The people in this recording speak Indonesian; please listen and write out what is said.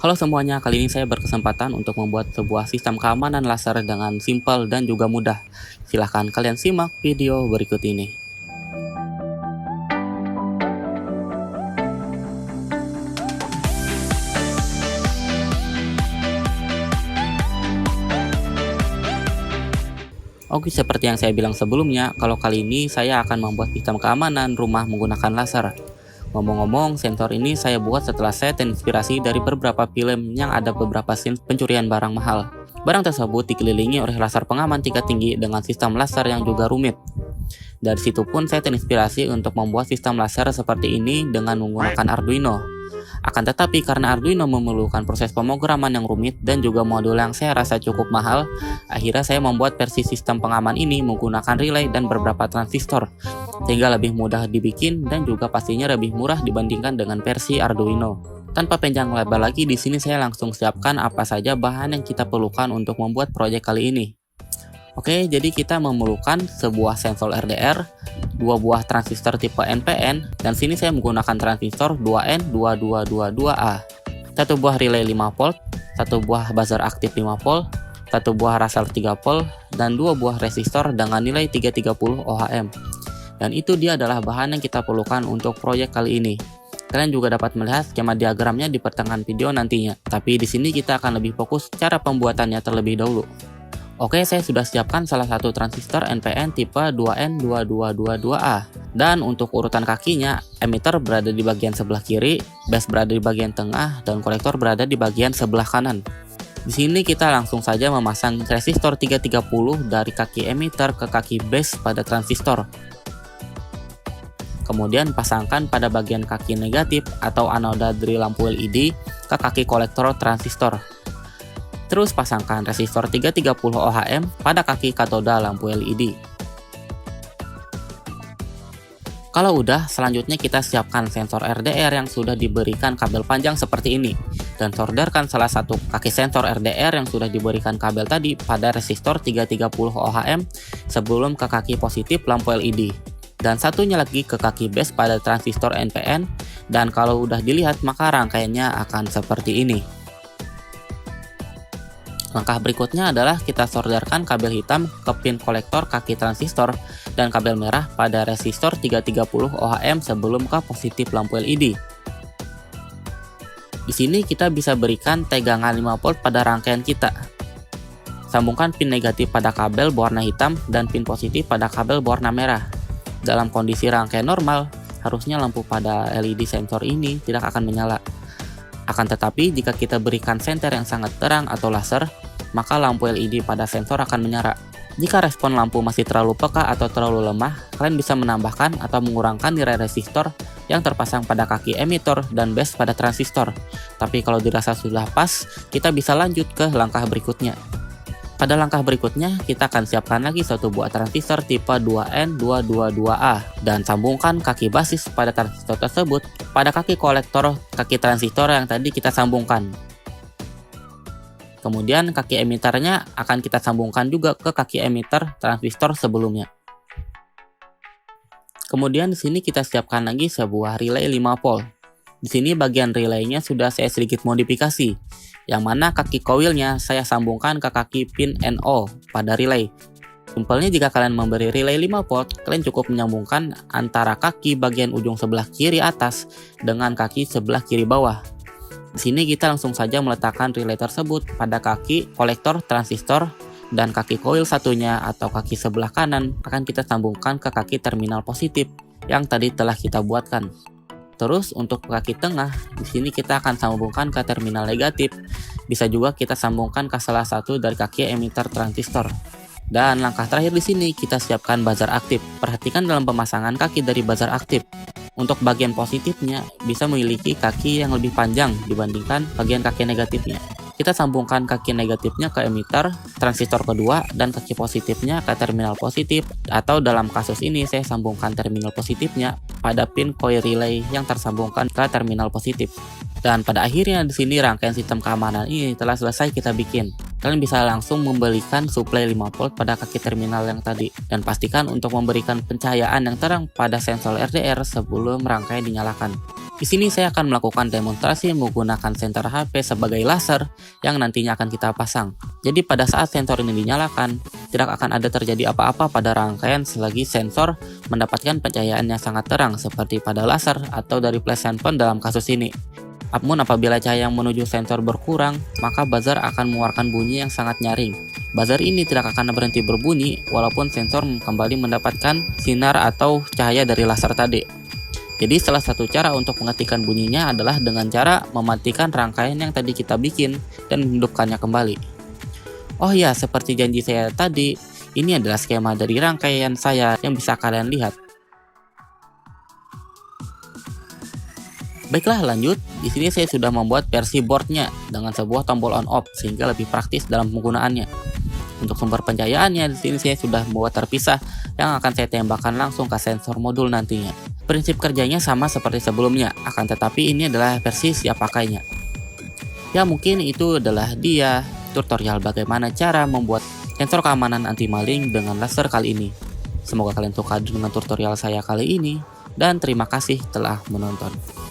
Halo semuanya, kali ini saya berkesempatan untuk membuat sebuah sistem keamanan laser dengan simpel dan juga mudah. Silahkan kalian simak video berikut ini. Oke, seperti yang saya bilang sebelumnya, kalau kali ini saya akan membuat sistem keamanan rumah menggunakan laser. Ngomong-ngomong, sensor ini saya buat setelah saya terinspirasi dari beberapa film yang ada beberapa scene pencurian barang mahal. Barang tersebut dikelilingi oleh laser pengaman tingkat tinggi dengan sistem laser yang juga rumit. Dari situ pun saya terinspirasi untuk membuat sistem laser seperti ini dengan menggunakan Arduino. Akan tetapi karena Arduino memerlukan proses pemrograman yang rumit dan juga modul yang saya rasa cukup mahal, akhirnya saya membuat versi sistem pengaman ini menggunakan relay dan beberapa transistor, sehingga lebih mudah dibikin dan juga pastinya lebih murah dibandingkan dengan versi Arduino. Tanpa panjang lebar lagi, di sini saya langsung siapkan apa saja bahan yang kita perlukan untuk membuat proyek kali ini. Oke, jadi kita memerlukan sebuah sensor RDR, dua buah transistor tipe NPN, dan sini saya menggunakan transistor 2N2222A, satu buah relay 5 volt, satu buah buzzer aktif 5 volt, satu buah raser 3 volt, dan dua buah resistor dengan nilai 330 ohm. Dan itu dia adalah bahan yang kita perlukan untuk proyek kali ini. Kalian juga dapat melihat skema diagramnya di pertengahan video nantinya, tapi di sini kita akan lebih fokus cara pembuatannya terlebih dahulu. Oke, saya sudah siapkan salah satu transistor NPN tipe 2N2222A. Dan untuk urutan kakinya, emitter berada di bagian sebelah kiri, base berada di bagian tengah, dan kolektor berada di bagian sebelah kanan. Di sini kita langsung saja memasang resistor 330 dari kaki emitter ke kaki base pada transistor. Kemudian pasangkan pada bagian kaki negatif atau anoda dari lampu LED ke kaki kolektor transistor. Terus pasangkan resistor 330 ohm pada kaki katoda lampu LED. Kalau udah, selanjutnya kita siapkan sensor RDR yang sudah diberikan kabel panjang seperti ini. Dan solderkan salah satu kaki sensor RDR yang sudah diberikan kabel tadi pada resistor 330 ohm sebelum ke kaki positif lampu LED. Dan satunya lagi ke kaki base pada transistor NPN. Dan kalau udah dilihat, maka rangkaiannya akan seperti ini. Langkah berikutnya adalah kita solderkan kabel hitam ke pin kolektor kaki transistor dan kabel merah pada resistor 330 ohm sebelum ke positif lampu LED. Di sini kita bisa berikan tegangan 5 volt pada rangkaian kita. Sambungkan pin negatif pada kabel berwarna hitam dan pin positif pada kabel berwarna merah. Dalam kondisi rangkaian normal, harusnya lampu pada LED sensor ini tidak akan menyala. Akan tetapi, jika kita berikan senter yang sangat terang atau laser, maka lampu LED pada sensor akan menyala. Jika respon lampu masih terlalu peka atau terlalu lemah, kalian bisa menambahkan atau mengurangkan nilai resistor yang terpasang pada kaki emitter dan base pada transistor. Tapi kalau dirasa sudah pas, kita bisa lanjut ke langkah berikutnya. Pada langkah berikutnya, kita akan siapkan lagi satu buah transistor tipe 2N222A dan sambungkan kaki basis pada transistor tersebut pada kaki kolektor kaki transistor yang tadi kita sambungkan. Kemudian kaki emitternya akan kita sambungkan juga ke kaki emitter transistor sebelumnya. Kemudian di sini kita siapkan lagi sebuah relay 5 volt. Di sini bagian relaynya sudah saya sedikit modifikasi, yang mana kaki koilnya saya sambungkan ke kaki pin NO pada relay. Simpelnya jika kalian memberi relay 5 volt, kalian cukup menyambungkan antara kaki bagian ujung sebelah kiri atas dengan kaki sebelah kiri bawah. Di sini kita langsung saja meletakkan relay tersebut pada kaki kolektor transistor dan kaki koil satunya atau kaki sebelah kanan akan kita sambungkan ke kaki terminal positif yang tadi telah kita buatkan. Terus untuk kaki tengah, di sini kita akan sambungkan ke terminal negatif. Bisa juga kita sambungkan ke salah satu dari kaki emitter transistor. Dan langkah terakhir di sini kita siapkan buzzer aktif. Perhatikan dalam pemasangan kaki dari buzzer aktif. Untuk bagian positifnya bisa memiliki kaki yang lebih panjang dibandingkan bagian kaki negatifnya. Kita sambungkan kaki negatifnya ke emitter transistor kedua dan kaki positifnya ke terminal positif, atau dalam kasus ini saya sambungkan terminal positifnya pada pin coil relay yang tersambungkan ke terminal positif. Dan pada akhirnya di sini rangkaian sistem keamanan ini telah selesai kita bikin. Kalian bisa langsung memberikan suplai 5 volt pada kaki terminal yang tadi, dan pastikan untuk memberikan pencahayaan yang terang pada sensor RDR sebelum rangkaian dinyalakan. Di sini saya akan melakukan demonstrasi menggunakan sensor HP sebagai laser yang nantinya akan kita pasang. Jadi pada saat sensor ini dinyalakan, tidak akan ada terjadi apa-apa pada rangkaian selagi sensor mendapatkan pencahayaan yang sangat terang seperti pada laser atau dari flash handphone dalam kasus ini. Namun apabila cahaya yang menuju sensor berkurang, maka buzzer akan mengeluarkan bunyi yang sangat nyaring. Buzzer ini tidak akan berhenti berbunyi walaupun sensor kembali mendapatkan sinar atau cahaya dari laser tadi. Jadi salah satu cara untuk menghentikan bunyinya adalah dengan cara mematikan rangkaian yang tadi kita bikin dan menghidupkannya kembali. Oh ya, seperti janji saya tadi, ini adalah skema dari rangkaian saya yang bisa kalian lihat. Baiklah lanjut, di sini saya sudah membuat versi boardnya dengan sebuah tombol on off sehingga lebih praktis dalam penggunaannya. Untuk sumber pencahayaannya di sini saya sudah membuat terpisah yang akan saya tembakkan langsung ke sensor modul nantinya. Prinsip kerjanya sama seperti sebelumnya, akan tetapi ini adalah versi siap pakainya. Ya mungkin itu adalah dia tutorial bagaimana cara membuat sensor keamanan anti maling dengan laser kali ini. Semoga kalian suka dengan tutorial saya kali ini dan terima kasih telah menonton.